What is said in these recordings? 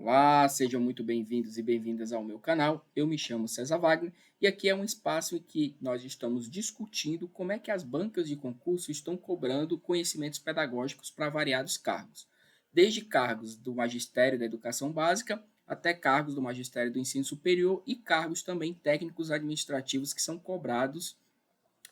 Olá, sejam muito bem-vindos e bem-vindas ao meu canal. Eu me chamo César Wagner e aqui é um espaço em que nós estamos discutindo como é que as bancas de concurso estão cobrando conhecimentos pedagógicos para variados cargos, desde cargos do magistério da educação básica até cargos do magistério do ensino superior e cargos também técnicos administrativos que são cobrados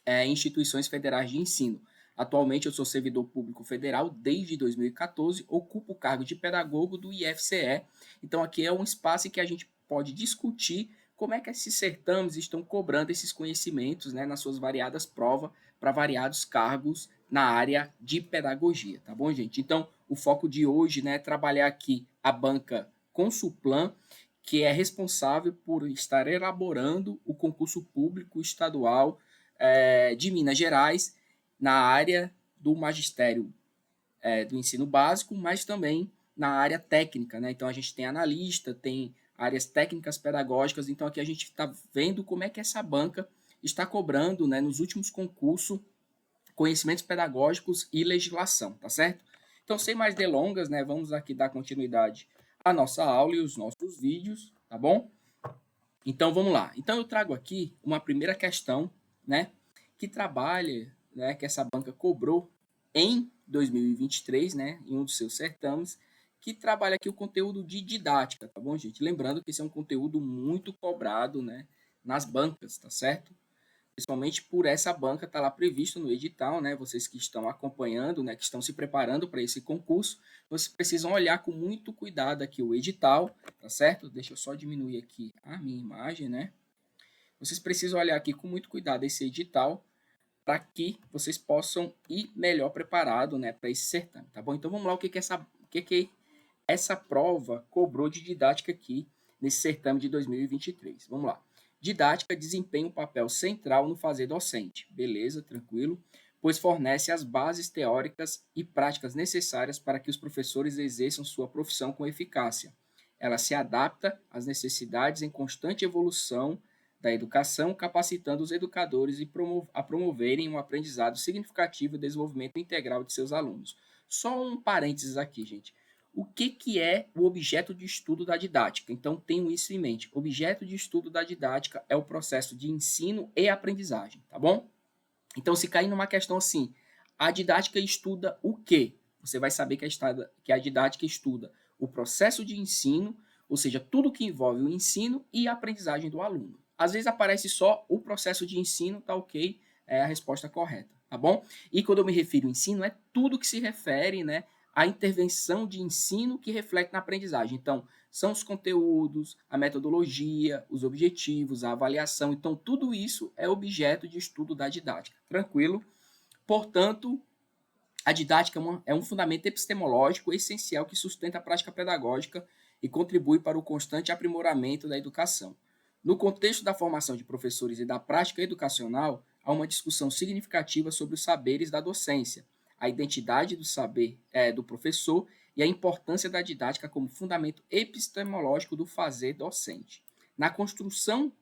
em instituições federais de ensino. Atualmente, eu sou servidor público federal desde 2014, ocupo o cargo de pedagogo do IFCE. Então, aqui é um espaço em que a gente pode discutir como é que esses certames estão cobrando esses conhecimentos, né, nas suas variadas provas para variados cargos na área de pedagogia, tá bom, gente? Então, o foco de hoje, né, é trabalhar aqui a banca Consulplan, que é responsável por estar elaborando o concurso público estadual de Minas Gerais na área do magistério do ensino básico, mas também na área técnica, né? Então a gente tem analista, tem áreas técnicas pedagógicas, então aqui a gente está vendo como é que essa banca está cobrando, né, nos últimos concursos, conhecimentos pedagógicos e legislação, tá certo? Então, sem mais delongas, né, vamos aqui dar continuidade à nossa aula e os nossos vídeos, tá bom? Então vamos lá. Então eu trago aqui uma primeira questão, né, que trabalha, né, que essa banca cobrou em 2023, né, em um dos seus certames, que trabalha aqui o conteúdo de didática, tá bom, gente? Lembrando que esse é um conteúdo muito cobrado, né, nas bancas, tá certo? Principalmente por essa banca está lá previsto no edital, né? Vocês que estão acompanhando, né, que estão se preparando para esse concurso, vocês precisam olhar com muito cuidado aqui o edital, tá certo? Deixa eu só diminuir aqui a minha imagem, né? Vocês precisam olhar aqui com muito cuidado esse edital para que vocês possam ir melhor preparado, né, para esse certame, tá bom? Então vamos lá, o que essa prova cobrou de didática aqui nesse certame de 2023. Vamos lá. Didática desempenha um papel central no fazer docente. Beleza, tranquilo. Pois fornece as bases teóricas e práticas necessárias para que os professores exerçam sua profissão com eficácia. Ela se adapta às necessidades em constante evolução da educação, capacitando os educadores a promoverem um aprendizado significativo e desenvolvimento integral de seus alunos. Só um parênteses aqui, gente. O que é o objeto de estudo da didática? Então, tenham isso em mente. O objeto de estudo da didática é o processo de ensino e aprendizagem, tá bom? Então, se cair numa questão assim, a didática estuda o quê? Você vai saber que a didática estuda o processo de ensino, ou seja, tudo que envolve o ensino e a aprendizagem do aluno. Às vezes aparece só o processo de ensino, tá ok, é a resposta correta, tá bom? E quando eu me refiro ao ensino, é tudo que se refere, né, à intervenção de ensino que reflete na aprendizagem. Então, são os conteúdos, a metodologia, os objetivos, a avaliação. Então, tudo isso é objeto de estudo da didática. Tranquilo? Portanto, a didática é um fundamento epistemológico essencial que sustenta a prática pedagógica e contribui para o constante aprimoramento da educação. No contexto da formação de professores e da prática educacional, há uma discussão significativa sobre os saberes da docência, a identidade do saber do professor e a importância da didática como fundamento epistemológico do fazer docente. Na construção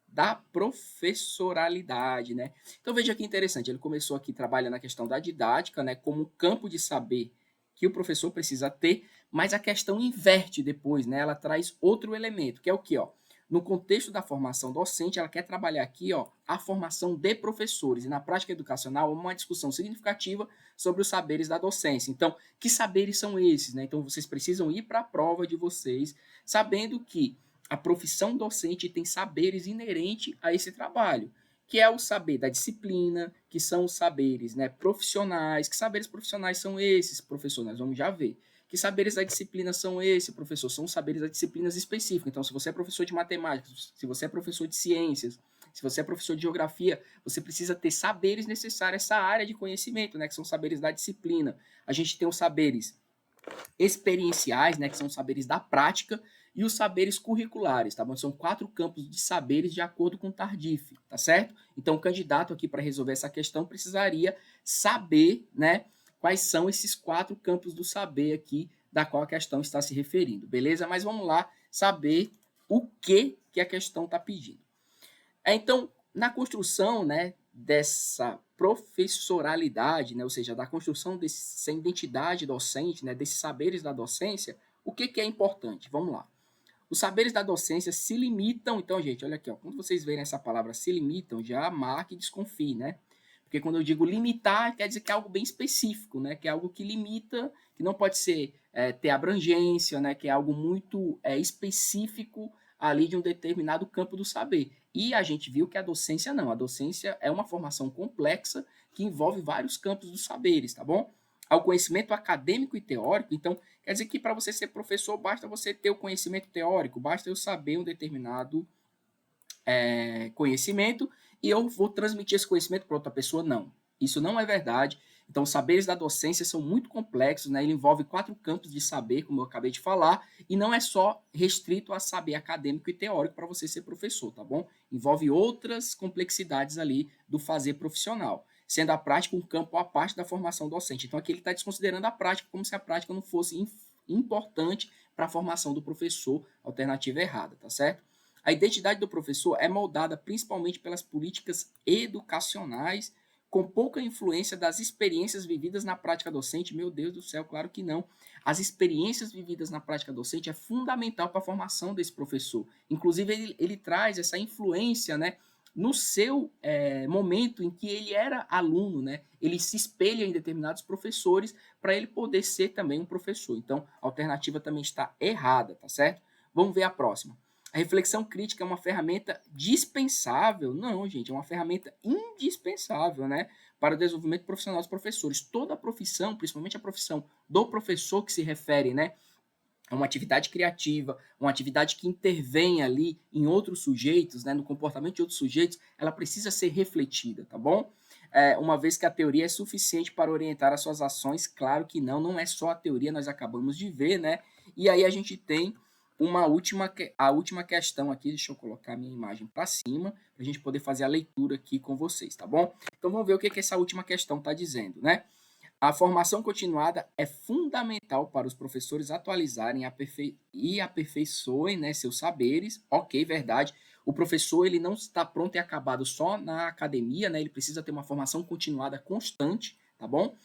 da professoralidade, né? Então veja que interessante, ele começou aqui trabalhando a questão da didática, né, como um campo de saber que o professor precisa ter, mas a questão inverte depois, né? Ela traz outro elemento, que é o que, ó? No contexto da formação docente, ela quer trabalhar aqui, ó, a formação de professores e na prática educacional uma discussão significativa sobre os saberes da docência. Então, que saberes são esses, né? Então vocês precisam ir para a prova de vocês, sabendo que a profissão docente tem saberes inerentes a esse trabalho, que é o saber da disciplina, que são os saberes, né, profissionais. Que saberes profissionais são esses, professor? Nós vamos já ver. Que saberes da disciplina são esses, professor? São os saberes das disciplinas específicas. Então, se você é professor de matemática, se você é professor de ciências, se você é professor de geografia, você precisa ter saberes necessários a essa área de conhecimento, né, que são saberes da disciplina. A gente tem os saberes experienciais, né, que são os saberes da prática, e os saberes curriculares, tá bom? São 4 campos de saberes de acordo com o Tardif, tá certo? Então, o candidato aqui para resolver essa questão precisaria saber, né, quais são esses 4 campos do saber aqui da qual a questão está se referindo, beleza? Mas vamos lá saber o que a questão está pedindo. Então, na construção, né, dessa professoralidade, né, ou seja, da construção dessa identidade docente, né, desses saberes da docência, O que é importante? Vamos lá. Os saberes da docência se limitam, então, gente, olha aqui, ó, quando vocês verem essa palavra se limitam, já marque e desconfie, né? Porque quando eu digo limitar, quer dizer que é algo bem específico, né? Que é algo que limita, que não pode ser ter abrangência, né? Que é algo muito específico ali de um determinado campo do saber. E a gente viu que a docência não. A docência é uma formação complexa que envolve vários campos dos saberes, tá bom? Ao conhecimento acadêmico e teórico, então, quer dizer que para você ser professor, basta você ter o conhecimento teórico, basta eu saber um determinado conhecimento e eu vou transmitir esse conhecimento para outra pessoa. Não, isso não é verdade. Então, os saberes da docência são muito complexos, né? Ele envolve 4 campos de saber, como eu acabei de falar, e não é só restrito a saber acadêmico e teórico para você ser professor, tá bom? Envolve outras complexidades ali do fazer profissional, sendo a prática um campo à parte da formação docente. Então, aqui ele está desconsiderando a prática como se a prática não fosse importante para a formação do professor, alternativa errada, tá certo? A identidade do professor é moldada principalmente pelas políticas educacionais, com pouca influência das experiências vividas na prática docente. Meu Deus do céu, claro que não. As experiências vividas na prática docente é fundamental para a formação desse professor. Inclusive, ele traz essa influência, né, no seu momento em que ele era aluno, né? Ele se espelha em determinados professores para ele poder ser também um professor. Então, a alternativa também está errada, tá certo? Vamos ver a próxima. A reflexão crítica é uma ferramenta dispensável? Não, gente, é uma ferramenta indispensável, né, para o desenvolvimento profissional dos professores. Toda a profissão, principalmente a profissão do professor, que se refere, né, a uma atividade criativa, uma atividade que intervém ali em outros sujeitos, né, no comportamento de outros sujeitos, ela precisa ser refletida, tá bom? Uma vez que a teoria é suficiente para orientar as suas ações, claro que não, não é só a teoria, nós acabamos de ver, né? E aí a gente tem a última questão aqui, deixa eu colocar a minha imagem para cima, para a gente poder fazer a leitura aqui com vocês, tá bom? Então vamos ver o que essa última questão está dizendo, né? A formação continuada é fundamental para os professores atualizarem e aperfeiçoem, né, seus saberes. Ok, verdade. O professor ele não está pronto e acabado só na academia, né? Ele precisa ter uma formação continuada constante, tá bom?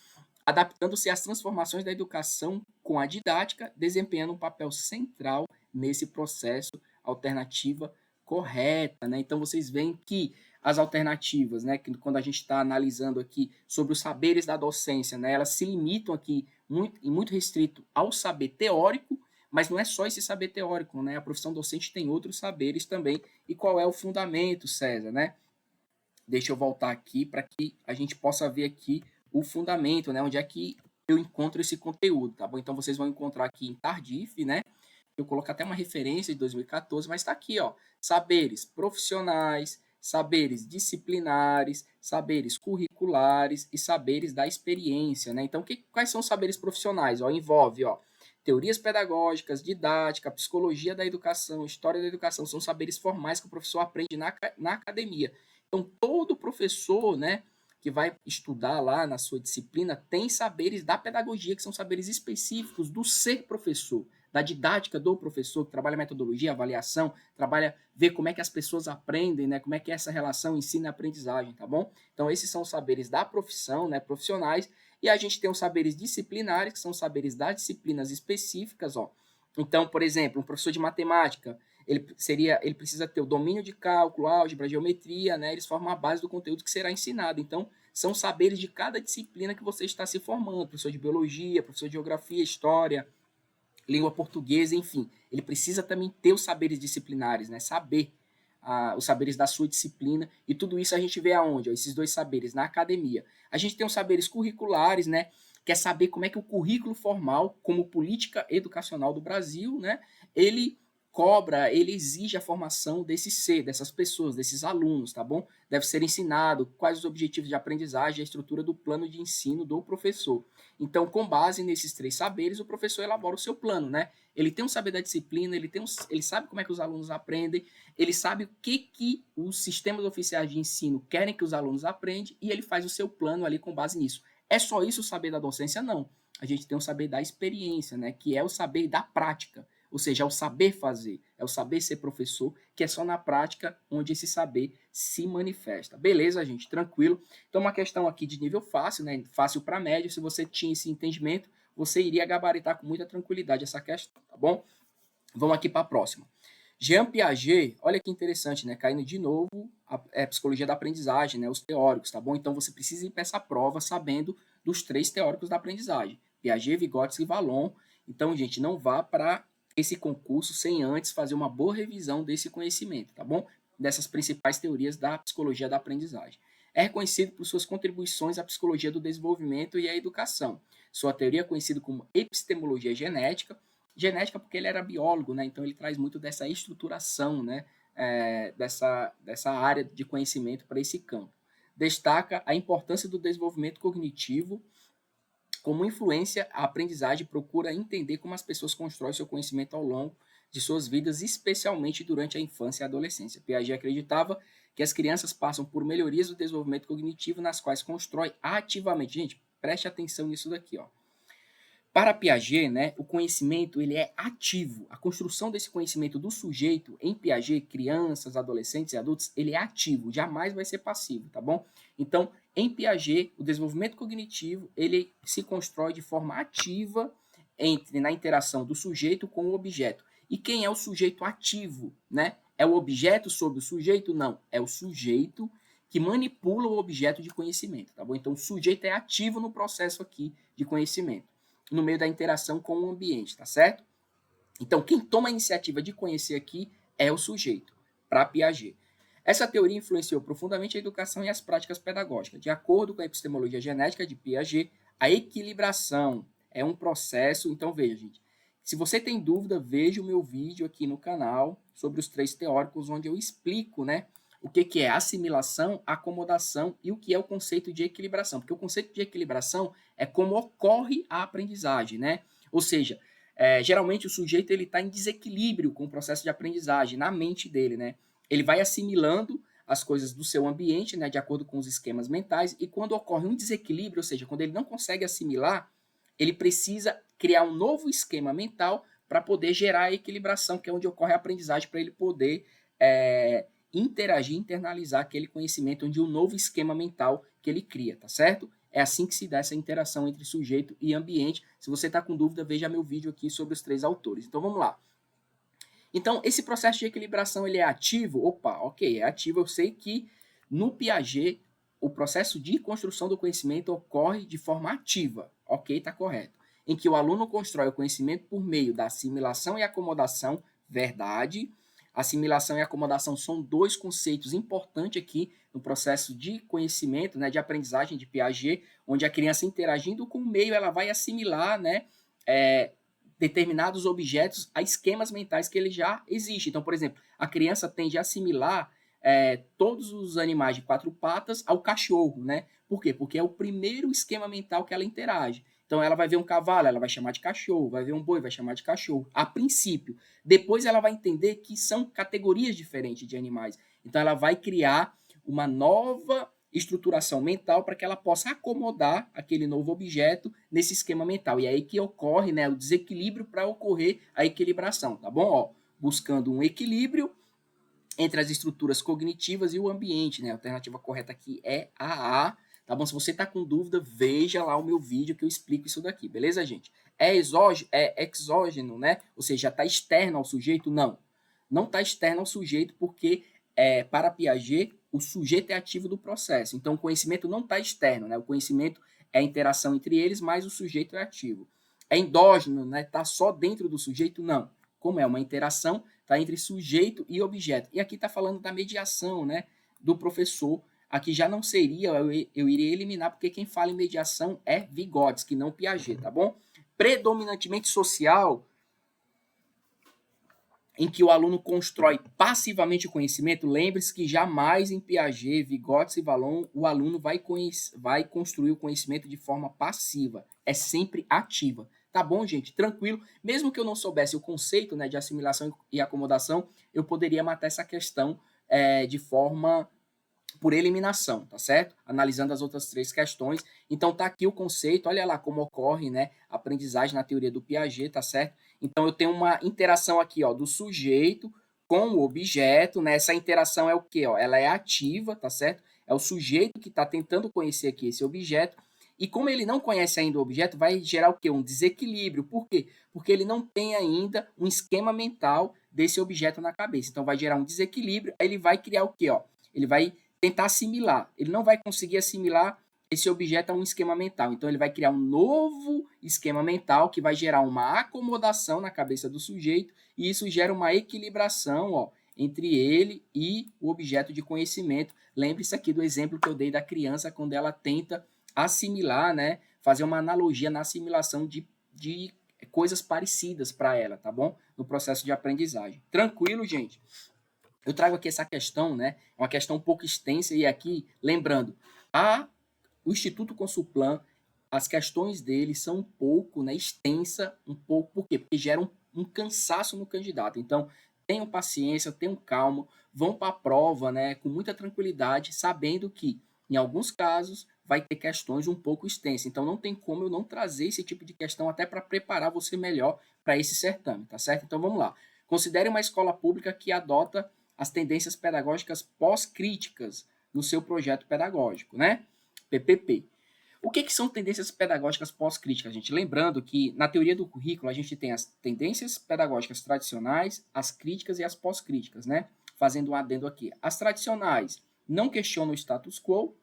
Adaptando-se às transformações da educação com a didática, desempenhando um papel central nesse processo, alternativa correta, né? Então vocês veem que as alternativas, né, que quando a gente está analisando aqui sobre os saberes da docência, né, elas se limitam aqui muito restrito ao saber teórico, mas não é só esse saber teórico, né? A profissão docente tem outros saberes também. E qual é o fundamento, César, né? Deixa eu voltar aqui para que a gente possa ver aqui o fundamento, né? Onde é que eu encontro esse conteúdo, tá bom? Então vocês vão encontrar aqui em Tardif, né? Eu coloco até uma referência de 2014, mas está aqui, ó. Saberes profissionais, saberes disciplinares, saberes curriculares e saberes da experiência, né? Então, quais são os saberes profissionais? Ó, envolve, ó, teorias pedagógicas, didática, psicologia da educação, história da educação, são saberes formais que o professor aprende na academia. Então, todo professor, né, que vai estudar lá na sua disciplina tem saberes da pedagogia, que são saberes específicos do ser professor, da didática do professor, que trabalha metodologia, avaliação, trabalha ver como é que as pessoas aprendem, né, como é que é essa relação ensino-aprendizagem, tá bom? Então, esses são os saberes da profissão, né, profissionais, e a gente tem os saberes disciplinares, que são os saberes das disciplinas específicas, ó. Então, por exemplo, um professor de matemática, ele precisa ter o domínio de cálculo, álgebra, geometria, né? Eles formam a base do conteúdo que será ensinado. Então, são saberes de cada disciplina que você está se formando, professor de biologia, professor de geografia, história, língua portuguesa, enfim. Ele precisa também ter os saberes disciplinares, né? Saber os saberes da sua disciplina, e tudo isso a gente vê aonde? Ó, esses dois saberes, na academia. A gente tem os saberes curriculares, né? Que é saber como é que o currículo formal, como política educacional do Brasil, né? Ele cobra, ele exige a formação desse ser, dessas pessoas, desses alunos, tá bom? Deve ser ensinado quais os objetivos de aprendizagem e a estrutura do plano de ensino do professor. Então, com base nesses 3 saberes, o professor elabora o seu plano, né? Ele tem um saber da disciplina, ele sabe como é que os alunos aprendem, ele sabe o que os sistemas oficiais de ensino querem que os alunos aprendam e ele faz o seu plano ali com base nisso. É só isso o saber da docência? Não. A gente tem o saber da experiência, né? Que é o saber da prática. Ou seja, é o saber fazer, é o saber ser professor, que é só na prática onde esse saber se manifesta. Beleza, gente? Tranquilo. Então, uma questão aqui de nível fácil, né? Fácil para médio. Se você tinha esse entendimento, você iria gabaritar com muita tranquilidade essa questão, tá bom? Vamos aqui para a próxima. Jean Piaget, olha que interessante, né? Caindo de novo a psicologia da aprendizagem, né? Os teóricos, tá bom? Então você precisa ir para essa prova sabendo dos 3 teóricos da aprendizagem: Piaget, Vygotsky e Vallon. Então, gente, não vá para esse concurso sem antes fazer uma boa revisão desse conhecimento, tá bom? Dessas principais teorias da psicologia da aprendizagem. É reconhecido por suas contribuições à psicologia do desenvolvimento e à educação. Sua teoria é conhecida como epistemologia genética. Genética porque ele era biólogo, né? Então ele traz muito dessa estruturação, né? Dessa área de conhecimento para esse campo. Destaca a importância do desenvolvimento cognitivo como influência a aprendizagem, procura entender como as pessoas constroem seu conhecimento ao longo de suas vidas, especialmente durante a infância e a adolescência. Piaget acreditava que as crianças passam por melhorias do desenvolvimento cognitivo nas quais constrói ativamente. Gente, preste atenção nisso daqui, ó. Para Piaget, né, o conhecimento ele é ativo. A construção desse conhecimento do sujeito em Piaget, crianças, adolescentes e adultos, ele é ativo, jamais vai ser passivo, tá bom? Então, em Piaget, o desenvolvimento cognitivo ele se constrói de forma ativa na interação do sujeito com o objeto. E quem é o sujeito ativo, né? É o objeto sobre o sujeito? Não, é o sujeito que manipula o objeto de conhecimento, tá bom? Então, o sujeito é ativo no processo aqui de conhecimento, no meio da interação com o ambiente, tá certo? Então, quem toma a iniciativa de conhecer aqui é o sujeito, para Piaget. Essa teoria influenciou profundamente a educação e as práticas pedagógicas. De acordo com a epistemologia genética de Piaget, a equilibração é um processo. Então, veja, gente, se você tem dúvida, veja o meu vídeo aqui no canal sobre os 3 teóricos, onde eu explico, né, o que é assimilação, acomodação e o que é o conceito de equilibração. Porque o conceito de equilibração é como ocorre a aprendizagem, né? Ou seja, geralmente o sujeito ele está em desequilíbrio com o processo de aprendizagem na mente dele, né? Ele vai assimilando as coisas do seu ambiente, né, de acordo com os esquemas mentais, e quando ocorre um desequilíbrio, ou seja, quando ele não consegue assimilar, ele precisa criar um novo esquema mental para poder gerar a equilibração, que é onde ocorre a aprendizagem, para ele poder interagir, internalizar aquele conhecimento, onde um novo esquema mental que ele cria, tá certo? É assim que se dá essa interação entre sujeito e ambiente. Se você está com dúvida, veja meu vídeo aqui sobre os 3 autores. Então vamos lá. Então, esse processo de equilibração ele é ativo? Opa, ok, é ativo. Eu sei que no Piaget o processo de construção do conhecimento ocorre de forma ativa. Ok, está correto. Em que o aluno constrói o conhecimento por meio da assimilação e acomodação, verdade. Assimilação e acomodação são 2 conceitos importantes aqui no processo de conhecimento, né, de aprendizagem de Piaget, onde a criança interagindo com o meio, ela vai assimilar, né, determinados objetos a esquemas mentais que ele já existe. Então, por exemplo, a criança tende a assimilar todos os animais de 4 patas ao cachorro, né? Por quê? Porque é o primeiro esquema mental que ela interage. Então, ela vai ver um cavalo, ela vai chamar de cachorro, vai ver um boi, vai chamar de cachorro, a princípio. Depois, ela vai entender que são categorias diferentes de animais. Então, ela vai criar uma nova estruturação mental para que ela possa acomodar aquele novo objeto nesse esquema mental. E é aí que ocorre, né, o desequilíbrio para ocorrer a equilibração, tá bom? Ó, buscando um equilíbrio entre as estruturas cognitivas e o ambiente, né? A alternativa correta aqui é a. Tá bom? Se você está com dúvida, veja lá o meu vídeo que eu explico isso daqui, beleza, gente? É exógeno, né? Ou seja, está externo ao sujeito? Não. Não está externo ao sujeito porque, para Piaget, o sujeito é ativo do processo. Então, o conhecimento não está externo, né? O conhecimento é a interação entre eles, mas o sujeito é ativo. É endógeno, né? Está só dentro do sujeito? Não. Como é uma interação, está entre sujeito e objeto. E aqui está falando da mediação, né, do professor. Aqui já não seria, eu iria eliminar, porque quem fala em mediação é Vygotsky, não Piaget, tá bom? Predominantemente social, em que o aluno constrói passivamente o conhecimento, lembre-se que jamais em Piaget, Vygotsky e Vallon o aluno vai construir o conhecimento de forma passiva, é sempre ativa. Tá bom, gente? Tranquilo. Mesmo que eu não soubesse o conceito, né, de assimilação e acomodação, eu poderia matar essa questão de forma por eliminação, tá certo? Analisando as outras 3 questões. Então tá aqui o conceito, olha lá como ocorre, né, a aprendizagem na teoria do Piaget, tá certo? Então eu tenho uma interação aqui, ó, do sujeito com o objeto, né? Essa interação é o quê, ó? Ela é ativa, tá certo? É o sujeito que está tentando conhecer aqui esse objeto E como ele não conhece ainda o objeto, vai gerar o quê? Um desequilíbrio. Por quê? Porque ele não tem ainda um esquema mental desse objeto na cabeça. Então vai gerar um desequilíbrio, aí ele vai criar o quê? Ó? Ele vai tentar assimilar. Ele não vai conseguir assimilar esse objeto a um esquema mental. Então ele vai criar um novo esquema mental que vai gerar uma acomodação na cabeça do sujeito e isso gera uma equilibração, ó, entre ele e o objeto de conhecimento. Lembre-se aqui do exemplo que eu dei da criança quando ela tenta assimilar, né, fazer uma analogia na assimilação de coisas parecidas para ela, tá bom? No processo de aprendizagem. Tranquilo, gente? Eu trago aqui essa questão, né? É uma questão um pouco extensa e aqui, lembrando, o Instituto Consulplan, as questões dele são um pouco, né, extensa, um pouco, por quê? Porque geram um cansaço no candidato. Então, tenham paciência, tenham calma, vão para a prova, né, com muita tranquilidade, sabendo que, em alguns casos, vai ter questões um pouco extensas. Então, não tem como eu não trazer esse tipo de questão até para preparar você melhor para esse certame, tá certo? Então, vamos lá. Considere uma escola pública que adota as tendências pedagógicas pós-críticas no seu projeto pedagógico, né? PPP. O que são tendências pedagógicas pós-críticas, gente? Lembrando que na teoria do currículo a gente tem as tendências pedagógicas tradicionais, as críticas e as pós-críticas, né? Fazendo um adendo aqui. As tradicionais não questionam o status quo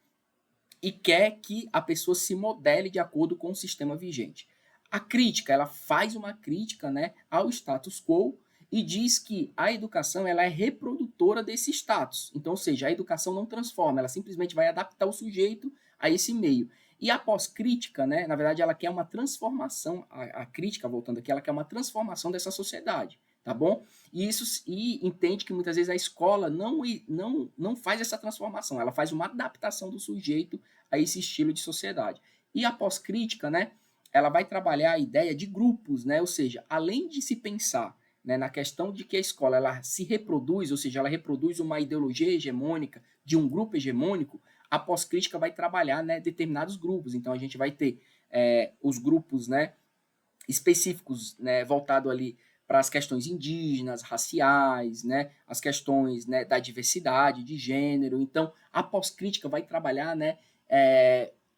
e quer que a pessoa se modele de acordo com o sistema vigente. A crítica, ela faz uma crítica, né, ao status quo e diz que a educação ela é reprodutora desse status. Então, ou seja, a educação não transforma, ela simplesmente vai adaptar o sujeito a esse meio. E a pós-crítica, né, na verdade, ela quer uma transformação, a crítica, voltando aqui, ela quer uma transformação dessa sociedade, tá bom? E entende que muitas vezes a escola não faz essa transformação, ela faz uma adaptação do sujeito a esse estilo de sociedade. E a pós-crítica, né, ela vai trabalhar a ideia de grupos, né, ou seja, além de se pensar, né, na questão de que a escola ela se reproduz, ou seja, ela reproduz uma ideologia hegemônica de um grupo hegemônico, a pós-crítica vai trabalhar, né, determinados grupos. Então a gente vai ter os grupos, né, específicos, né, voltado ali para as questões indígenas, raciais, né, as questões, né, da diversidade de gênero. Então, a pós-crítica vai trabalhar, né,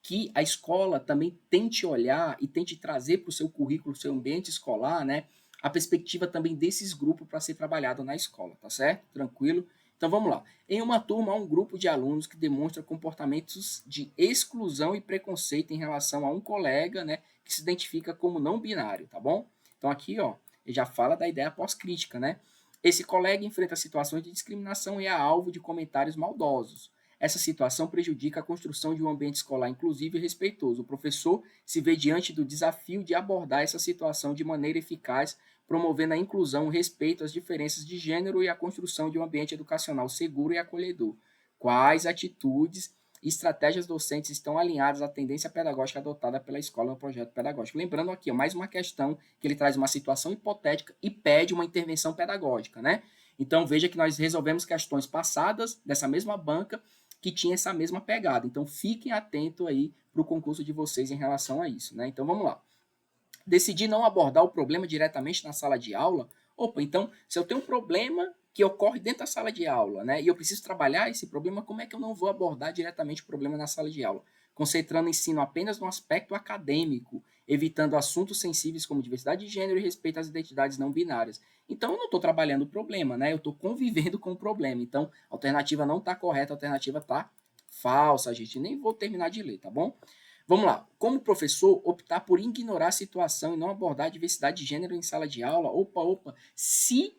que a escola também tente olhar e tente trazer para o seu currículo, seu ambiente escolar, né, a perspectiva também desses grupos para ser trabalhado na escola, tá certo? Tranquilo? Então vamos lá. Em uma turma, há um grupo de alunos que demonstra comportamentos de exclusão e preconceito em relação a um colega, né, que se identifica como não binário, tá bom? Então aqui, ó, ele já fala da ideia pós-crítica, né? Esse colega enfrenta situações de discriminação e é alvo de comentários maldosos. Essa situação prejudica a construção de um ambiente escolar inclusivo e respeitoso. O professor se vê diante do desafio de abordar essa situação de maneira eficaz, promovendo a inclusão, o respeito às diferenças de gênero e a construção de um ambiente educacional seguro e acolhedor. Quais atitudes e estratégias docentes estão alinhadas à tendência pedagógica adotada pela escola no projeto pedagógico? Lembrando aqui, ó, mais uma questão que ele traz uma situação hipotética e pede uma intervenção pedagógica, né? Então veja que nós resolvemos questões passadas dessa mesma banca que tinha essa mesma pegada. Então fiquem atentos aí para o concurso de vocês em relação a isso, né? Então vamos lá. Decidir não abordar o problema diretamente na sala de aula. Opa, então, se eu tenho um problema que ocorre dentro da sala de aula, né, e eu preciso trabalhar esse problema, como é que eu não vou abordar diretamente o problema na sala de aula? Concentrando o ensino apenas no aspecto acadêmico, evitando assuntos sensíveis como diversidade de gênero e respeito às identidades não binárias. Então, eu não estou trabalhando o problema, né? Eu estou convivendo com o problema. Então, a alternativa não está correta, a alternativa está falsa, gente. Nem vou terminar de ler, tá bom? Vamos lá. Como professor, optar por ignorar a situação e não abordar a diversidade de gênero em sala de aula? Opa. Se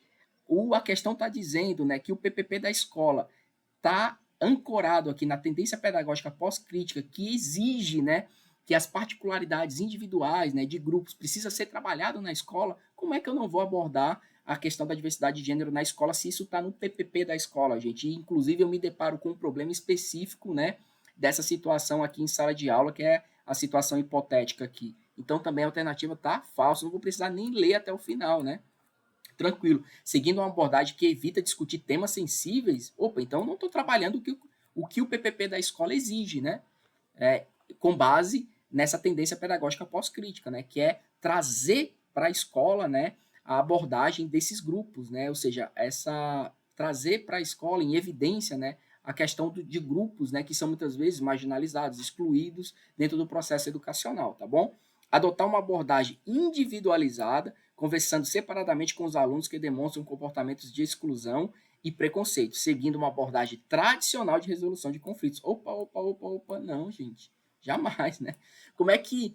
a questão está dizendo, né, que o PPP da escola está ancorado aqui na tendência pedagógica pós-crítica que exige, né, que as particularidades individuais, né, de grupos precisa ser trabalhado na escola, como é que eu não vou abordar a questão da diversidade de gênero na escola se isso está no PPP da escola, gente? E, inclusive, eu me deparo com um problema específico, né, dessa situação aqui em sala de aula, que é a situação hipotética aqui. Então, também a alternativa está falsa, não vou precisar nem ler até o final, né? Tranquilo. Seguindo uma abordagem que evita discutir temas sensíveis, opa, então não estou trabalhando o que o PPP da escola exige, né? Com base nessa tendência pedagógica pós-crítica, né? Que é trazer para a escola, né, a abordagem desses grupos, né? Ou seja, trazer para a escola em evidência, né, a questão de grupos, né, que são muitas vezes marginalizados, excluídos dentro do processo educacional, tá bom? Adotar uma abordagem individualizada, conversando separadamente com os alunos que demonstram comportamentos de exclusão e preconceito, seguindo uma abordagem tradicional de resolução de conflitos. Opa, não, gente, jamais, né? Como é que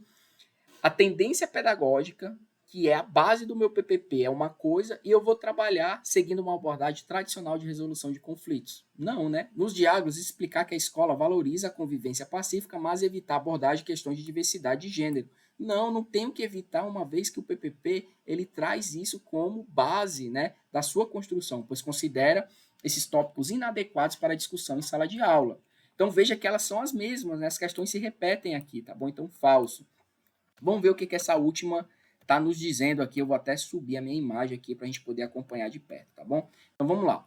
a tendência pedagógica, que é a base do meu PPP, é uma coisa, e eu vou trabalhar seguindo uma abordagem tradicional de resolução de conflitos? Não, né? Nos diálogos, explicar que a escola valoriza a convivência pacífica, mas evitar abordagem de questões de diversidade de gênero. Não tenho que evitar, uma vez que o PPP ele traz isso como base, né, da sua construção, pois considera esses tópicos inadequados para discussão em sala de aula. Então veja que elas são as mesmas, né? As questões se repetem aqui, tá bom? Então falso. Vamos ver o que essa última está nos dizendo aqui. Eu vou até subir a minha imagem aqui para a gente poder acompanhar de perto, tá bom? Então vamos lá.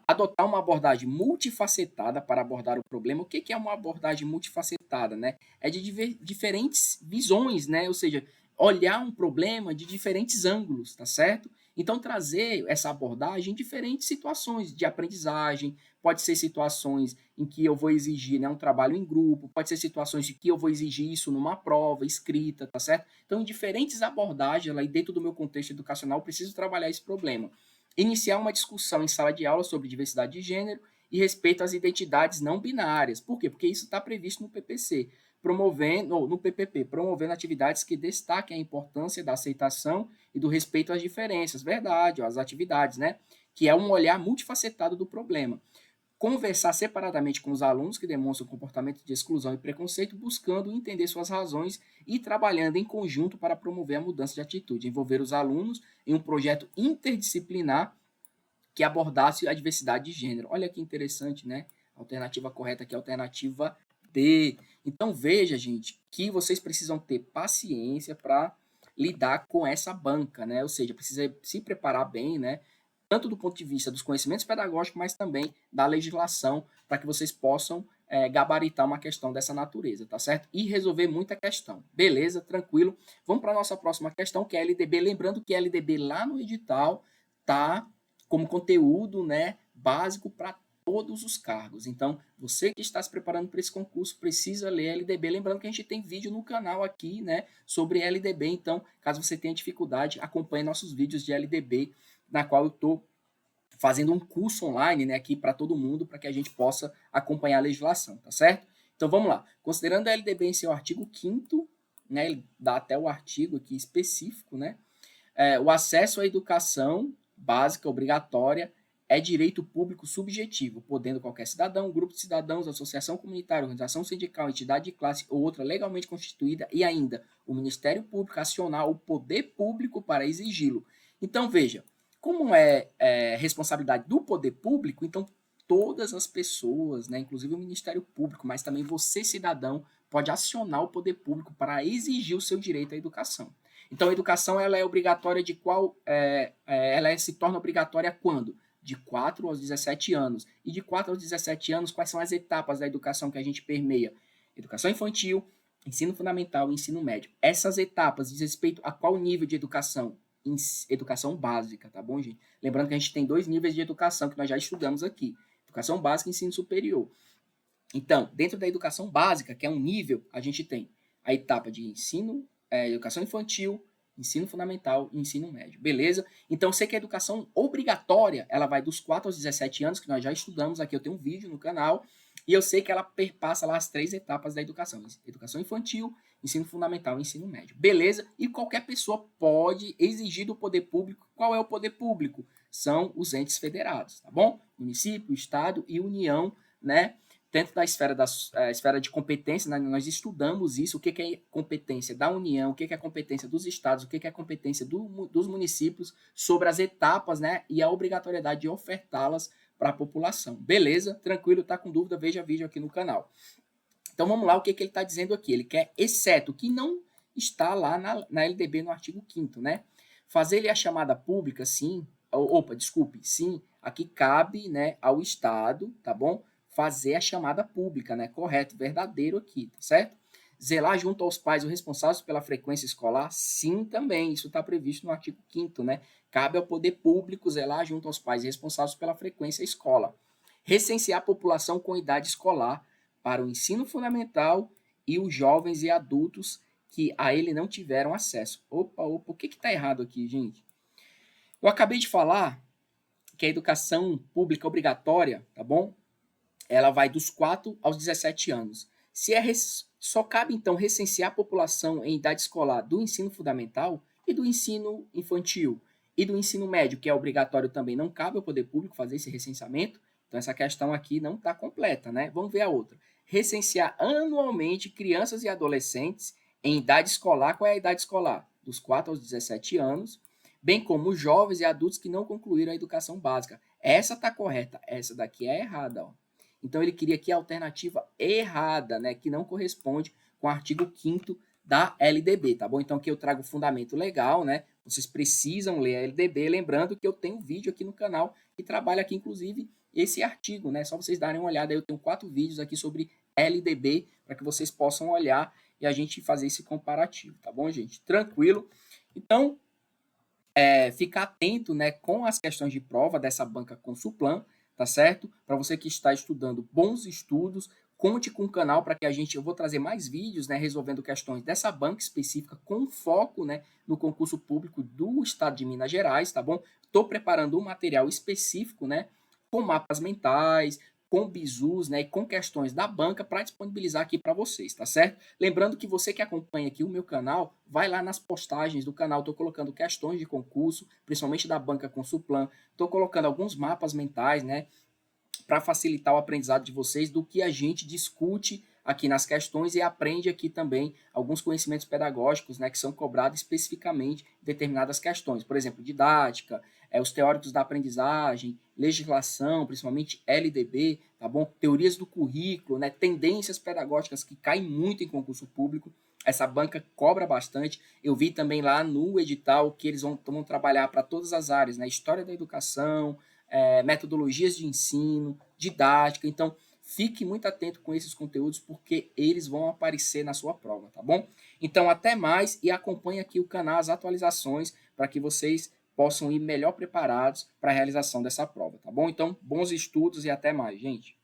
Adotar uma abordagem multifacetada para abordar o problema. O que é uma abordagem multifacetada, né? É de diferentes visões, né? Ou seja, olhar um problema de diferentes ângulos, tá certo? Então, trazer essa abordagem em diferentes situações de aprendizagem, pode ser situações em que eu vou exigir, né, um trabalho em grupo, pode ser situações em que eu vou exigir isso numa prova escrita, tá certo? Então, em diferentes abordagens, lá dentro do meu contexto educacional, eu preciso trabalhar esse problema. Iniciar uma discussão em sala de aula sobre diversidade de gênero e respeito às identidades não binárias. Por quê? Porque isso está previsto no PPC, no PPP, promovendo atividades que destaquem a importância da aceitação e do respeito às diferenças, verdade, as atividades, né? Que é um olhar multifacetado do problema. Conversar separadamente com os alunos que demonstram comportamento de exclusão e preconceito, buscando entender suas razões e trabalhando em conjunto para promover a mudança de atitude. Envolver os alunos em um projeto interdisciplinar que abordasse a diversidade de gênero. Olha que interessante, né? A alternativa correta aqui é a alternativa D. Então veja, gente, que vocês precisam ter paciência para lidar com essa banca, né? Ou seja, precisa se preparar bem, né? Tanto do ponto de vista dos conhecimentos pedagógicos, mas também da legislação, para que vocês possam gabaritar uma questão dessa natureza, tá certo? E resolver muita questão. Beleza, tranquilo. Vamos para a nossa próxima questão, que é a LDB. Lembrando que a LDB lá no edital tá como conteúdo, né, básico para todos os cargos. Então, você que está se preparando para esse concurso precisa ler LDB. Lembrando que a gente tem vídeo no canal aqui, né, sobre LDB. Então, caso você tenha dificuldade, acompanhe nossos vídeos de LDB, na qual eu estou fazendo um curso online, né, aqui para todo mundo, para que a gente possa acompanhar a legislação, tá certo? Então vamos lá. Considerando a LDB em seu artigo 5º, né, ele dá até o artigo aqui específico, né, o acesso à educação básica obrigatória é direito público subjetivo, podendo qualquer cidadão, grupo de cidadãos, associação comunitária, organização sindical, entidade de classe ou outra legalmente constituída e ainda o Ministério Público acionar o poder público para exigi-lo. Então veja, como é responsabilidade do poder público, então todas as pessoas, né, inclusive o Ministério Público, mas também você, cidadão, pode acionar o poder público para exigir o seu direito à educação. Então, a educação ela é obrigatória de se torna obrigatória quando? De 4 aos 17 anos. E de 4 aos 17 anos, quais são as etapas da educação que a gente permeia? Educação infantil, ensino fundamental e ensino médio. Essas etapas diz respeito a qual nível de educação? Educação básica, tá bom, gente? Lembrando que a gente tem 2 níveis de educação que nós já estudamos aqui. Educação básica e ensino superior. Então, dentro da educação básica, que é um nível, a gente tem a etapa de educação infantil, ensino fundamental e ensino médio. Beleza? Então, sei que a educação obrigatória, ela vai dos 4 aos 17 anos, que nós já estudamos aqui, eu tenho um vídeo no canal, e eu sei que ela perpassa lá as 3 etapas da educação. Educação infantil, ensino fundamental e ensino médio. Beleza? E qualquer pessoa pode exigir do poder público. Qual é o poder público? São os entes federados, tá bom? Município, estado e união, né? Dentro da esfera de competência, né, nós estudamos isso, o que é competência da União, o que é competência dos estados, o que é competência dos municípios sobre as etapas, né, e a obrigatoriedade de ofertá-las para a população. Beleza? Tranquilo? Tá com dúvida? Veja vídeo aqui no canal. Então vamos lá, o que ele está dizendo aqui? Ele quer, exceto, que não está lá na LDB no artigo 5º, né? Fazer-lhe a chamada pública, sim, sim, aqui cabe, né, ao Estado, tá bom? Fazer a chamada pública, né? Correto, verdadeiro aqui, tá certo? Zelar junto aos pais os responsáveis pela frequência escolar? Sim, também. Isso está previsto no artigo 5º, né? Cabe ao poder público zelar junto aos pais responsáveis pela frequência escolar. recensear a população com idade escolar para o ensino fundamental e os jovens e adultos que a ele não tiveram acesso. Opa, opa, o que está errado aqui, gente? Eu acabei de falar que a educação pública obrigatória, tá bom? Ela vai dos 4 aos 17 anos. Só cabe, então, recensear a população em idade escolar do ensino fundamental e do ensino infantil e do ensino médio, que é obrigatório também. Não cabe ao poder público fazer esse recenseamento. Então, essa questão aqui não está completa, né? Vamos ver a outra. Recensear anualmente crianças e adolescentes em idade escolar. Qual é a idade escolar? Dos 4 aos 17 anos, bem como jovens e adultos que não concluíram a educação básica. Essa está correta, essa daqui é errada, ó. Então ele queria aqui a alternativa errada, né, que não corresponde com o artigo 5º da LDB, tá bom? Então aqui eu trago o fundamento legal, né? Vocês precisam ler a LDB, lembrando que eu tenho um vídeo aqui no canal que trabalha aqui, inclusive, esse artigo, né? Só vocês darem uma olhada, eu tenho 4 vídeos aqui sobre LDB, para que vocês possam olhar e a gente fazer esse comparativo, tá bom, gente? Tranquilo? Então, ficar atento, né, com as questões de prova dessa banca Consulplan, tá certo? Para você que está estudando, bons estudos, conte com o canal para que eu vou trazer mais vídeos, né, resolvendo questões dessa banca específica com foco, né, no concurso público do estado de Minas Gerais, tá bom? Estou preparando um material específico, né, com mapas mentais, com bizus, né, e com questões da banca para disponibilizar aqui para vocês, tá certo? Lembrando que você que acompanha aqui o meu canal, vai lá nas postagens do canal, estou colocando questões de concurso, principalmente da banca Consulplan, estou colocando alguns mapas mentais, né, para facilitar o aprendizado de vocês do que a gente discute aqui nas questões e aprende aqui também alguns conhecimentos pedagógicos, né, que são cobrados especificamente em determinadas questões. Por exemplo, didática, os teóricos da aprendizagem, legislação, principalmente LDB, tá bom? Teorias do currículo, né, tendências pedagógicas que caem muito em concurso público. Essa banca cobra bastante. Eu vi também lá no edital que eles vão trabalhar para todas as áreas, né? História da educação, metodologias de ensino, didática. Então, fique muito atento com esses conteúdos, porque eles vão aparecer na sua prova, tá bom? Então, até mais e acompanhe aqui o canal, as atualizações, para que vocês possam ir melhor preparados para a realização dessa prova, tá bom? Então, bons estudos e até mais, gente.